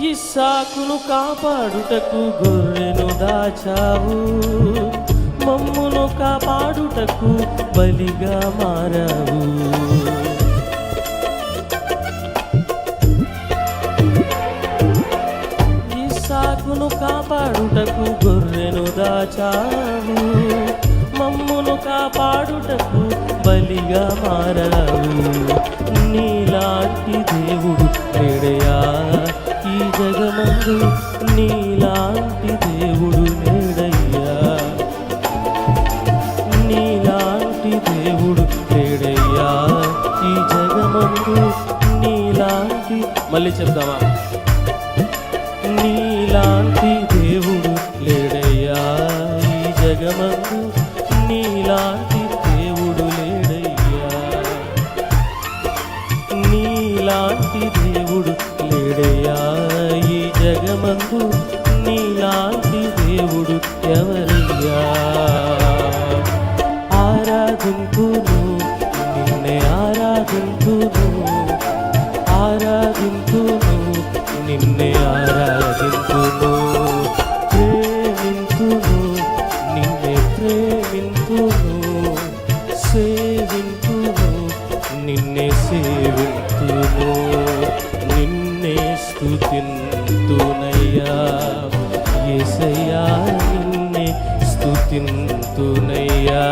ఇస్సాకును కాపాడుటకు గొర్రెను దాచావు, మమ్మును కాపాడుటకు బలిగా మారావు. ఇస్సాకును కాపాడుటకు గొర్రెను దాచావు, మమ్మును కాపాడుటకు బలిగా మారావు. నీలాంటి దేవుడు లేడయా ఈ జగమందు, నీలాంటి దేవుడు లేడయ్యా, నీలాంటి దేవుడు లేడయ్యా ఈ జగమందు, నీలాంటి మళ్ళీ చెప్తామా, నీలాంటి దేవుడు లేడయ్యా ఈ జగమందు, నీలాంటి దేవుడు లేడయ్యా, నీలాంటి దేవుడు లేడయ్యా ఈ జగమందు, నీలాంటి దేవుడు ఎవరయ్యా. ఆరాధింతును నిన్నే ఆరాధింతును, ఆరాధింతును నిన్నే ఆరాధింతును, ప్రేమింతును నిన్నే ప్రేమింతును, సేవింతును నిన్నే సేవింతును, నిన్నే స్తుతింతునయ్యా యేసయ్యా, నిన్నే స్తుతింతునయ్యా,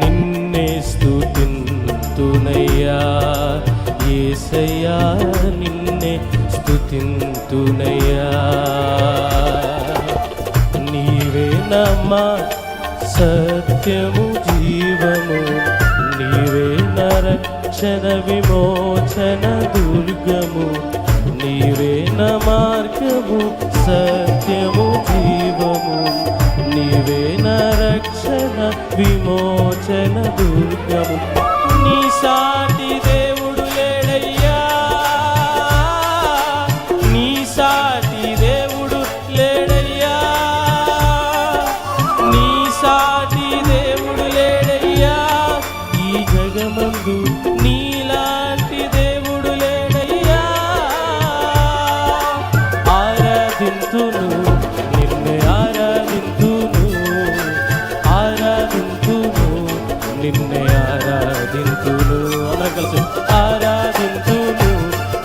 నిన్నే స్తుతింతునయ్యా యేసయ్యా, నిన్నే స్తుతింతునయ్యా. నీవే నమ్మా సత్యము జీవము, నీవే రక్షణ విమోచన దుర్గము, నీవే మార్గము సత్యము జీవము, నీవే రక్షణ విమోచన దుర్గము. నీ సాటి దేవుడు లేడయ్యా, నీ సాటి దేవుడు లేడయ్యా, నీ సాటి దేవుడు లేడయ్యా ఈ జగమందు, నీలాంటి దేవుడు లేడయ్యా. ఆరాధింతును నిన్నే ఆరాధింతును, ఆరాధింతును నిన్నే ఆరాధింతును, అందరం కలిసి ఆరాధింతును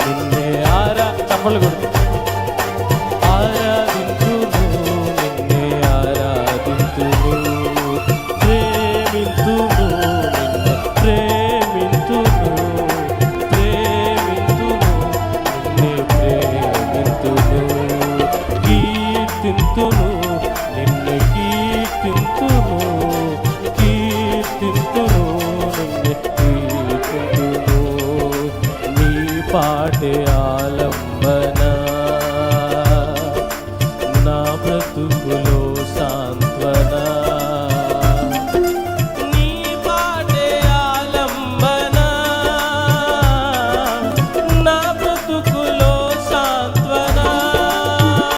నిన్నే చప్పట్లు కొడు, ఆరాధింతును నిన్నే ఆరాధింతును, ప్రేమింతును నిన్నే ప్రేమింతును, ప్రేమింతును నిన్నే ప్రేమింతును, కీర్తింతును నిన్నే కీర్తింతును, కీర్తింతును నిన్నే కీర్తింతును, నీ పాటే